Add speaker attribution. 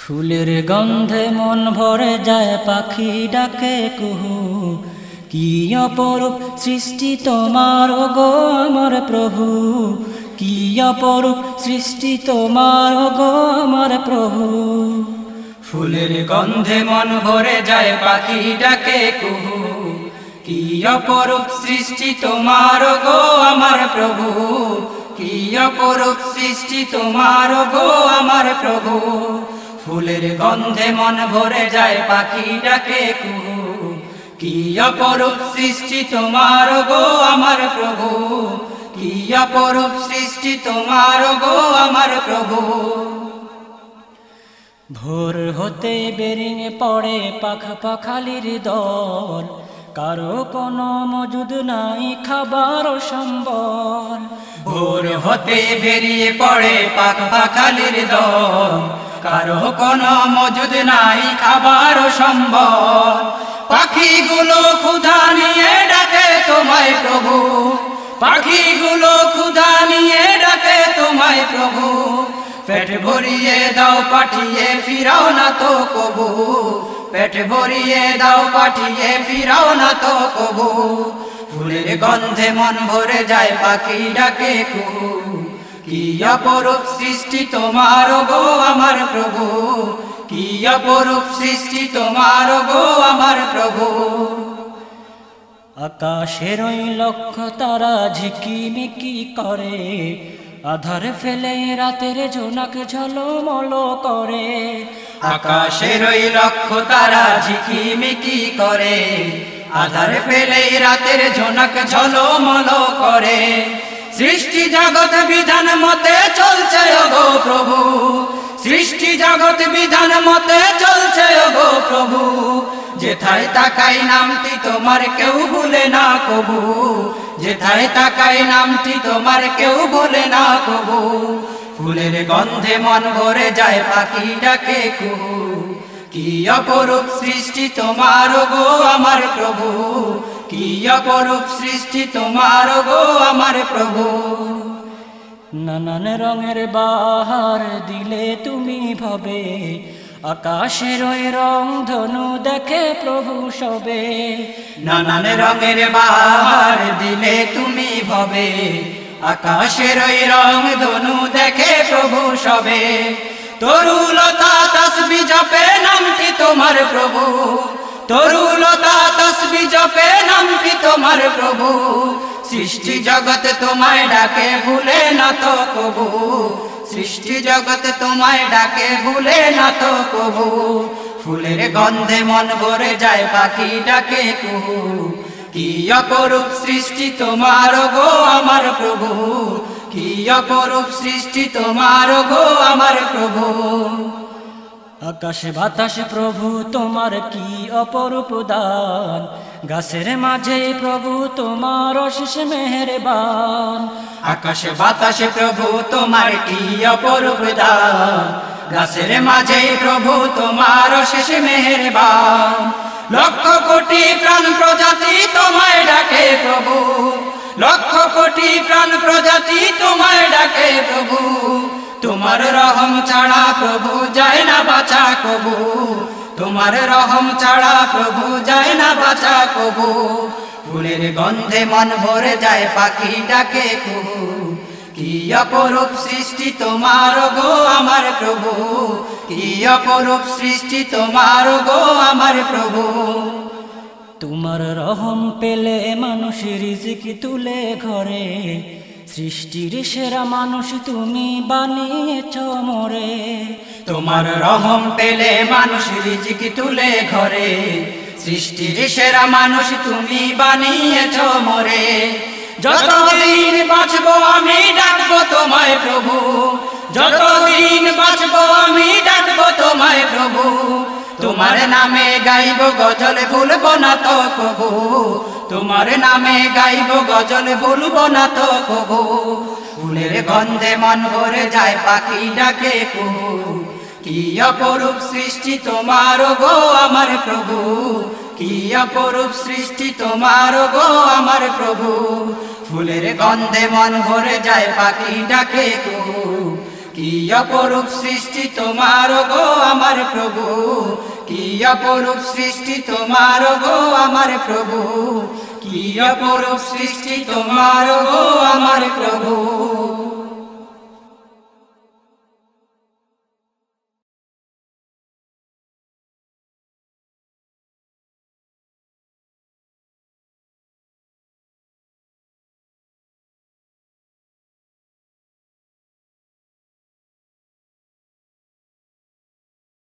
Speaker 1: ফুলের গন্ধে মন ভরে যায়, পাখি ডাকে কুহু। কি অপরূপ সৃষ্টি তোমার গো আমার প্রভু, কি অপরূপ সৃষ্টি তোমার গো আমার প্রভু।
Speaker 2: ফুলের গন্ধে মন ভরে যায়, পাখি ডাকে কুহু। কি অপরূপ সৃষ্টি তোমার গো আমার প্রভু, কি অপরূপ সৃষ্টি তোমার গো আমার প্রভু। ফুলের গন্ধে মন ভরে যায়, পাখি ডাকে কুহু। কি অপরূপ সৃষ্টি তোমার গো আমার প্রভু, কি অপরূপ সৃষ্টি তোমার গো আমার প্রভু।
Speaker 1: ভোর হতে বেরিয়ে পড়ে পাখা পাখালির দল, কারো কোনো মজুদ নাই খাবার সম্বল।
Speaker 2: ভোর হতে বেরিয়ে পড়ে পাখা পাখালির দল, কারো কোনো মজুদ নাই খাবার সম্বল। পাখিগুলো ক্ষুধা নিয়ে ডাকে তোমায় প্রভু, পাখিগুলো ক্ষুধা নিয়ে ডাকে তোমায় প্রভু। পেট ভরিয়ে দাও পাঠিয়ে ফিরাও না তো কবু, পেট ভরিয়ে দাও পাঠিয়ে ফিরাও না তো কবু। ফুলের গন্ধে মন ভরে যায়, পাখি ডাকে কুহু। কি অপরূপ সৃষ্টি তোমার গো আমার প্রভু, কি অপরূপ সৃষ্টি তোমার গো আমার প্রভু।
Speaker 1: আকাশের ওই লক্ষ তারা ঝিকিমিকি করে, আধার ফেলে রাতের জোনাক ঝলমল করে।
Speaker 2: আকাশের ওই লক্ষ তারা ঝিকিমিকি করে, আধার ফেলে রাতের ঝোনাক ঝলমল করে। সৃষ্টি জগৎ বিধান মতে চলছে গো প্রভু, সৃষ্টি জগৎ বিধান মতে চলছে গো প্রভু। যেথায় তাকাই নামটি তোমার কেউ ভুলে না কবু, যেথায় তাকাই নামটি তোমার কেউ ভুলে না কবু। ফুলের গন্ধে মন ভরে যায়, পাখি ডাকে কুহু। কি অপরূপ সৃষ্টি তোমার গো আমার প্রভু, কি অপরূপ সৃষ্টি তোমার গো আমার প্রভু।
Speaker 1: নানান রঙের বাহার দিলে তুমি ভাবে, আকাশের ওই রং ধনু দেখে প্রভু সবে।
Speaker 2: নানান রঙের বাহার দিলে তুমি ভবে, আকাশের ওই রং ধনু দেখে প্রভু সবে। তরুলতা তসবি জপে নামটি তোমার প্রভু, তরুলতা তসবি জপে নামটি তোমার প্রভু। সৃষ্টি জগৎ তোমায় ডাকে ভুলে না তো কবু, সৃষ্টি জগৎ তোমায় ডাকে ভুলে না তো কবু। ফুলের গন্ধে মন ভরে যায়, পাখি ডাকে কুহু। কি অপরূপ সৃষ্টি তোমার গো আমার প্রভু, কি অপরূপ সৃষ্টি তোমার গো আমার প্রভু।
Speaker 1: আকাশ বাতাস প্রভু তোমার কি অপরূপ দান, গাছের মাঝে প্রভু তোমার অশেষ মেহেরবান।
Speaker 2: আকাশ বাতাস প্রভু তোমার কি অপরূপ দান, গাছের মাঝে প্রভু তোমার অশেষ মেহেরবান। লক্ষ কোটি প্রাণ প্রজাতি তোমায় ডাকে প্রভু, লক্ষ কোটি প্রাণ প্রজাতি তোমায় ডাকে প্রভু। তোমার রহম ছাড়া প্রভু যায় না বাঁচা কবু, তোমার রহম ছাড়া প্রভু যায় না বাঁচা কবু। ফুলের গন্ধে মন ভরে যায়, পাখি ডাকে কুহু। কি অপরূপ সৃষ্টি তোমার গো আমার প্রভু, কি অপরূপ সৃষ্টি তোমার গো আমার প্রভু।
Speaker 1: তোমার রহম পেলে মানুষ রিজিক তুলে ঘরে, সৃষ্টির সেরা মানুষ তুমি বানিয়েছ মোরে।
Speaker 2: তোমার রহম পেলে মানুষ রিজিক তুলে ঘরে, সৃষ্টির সেরা মানুষ তুমি বানিয়েছ মোরে। যতদিন বাঁচবো আমি ডাকবো তোমায় প্রভু, যতদিন বাঁচবো আমি ডাকবো তোমায় প্রভু। তোমার নামে গাইব গজল ভুলবো না তো কবু, তোমার নামে গাইব গজল ভুলবো না তো কবু। ফুলের গন্ধে মন ভরে যায়, পাখি ডাকে কুহু। কি অপরূপ সৃষ্টি তোমার গো আমার প্রভু, কি অপরূপ সৃষ্টি তোমার গো আমার প্রভু। ফুলের গন্ধে মন ভরে যায়, পাখি ডাকে কুহু। কি অপরূপ সৃষ্টি তোমার গো আমার প্রভু, কি অপরূপ সৃষ্টি তোমার গো আমার প্রভু, কি অপরূপ সৃষ্টি তোমার গো আমার প্রভু।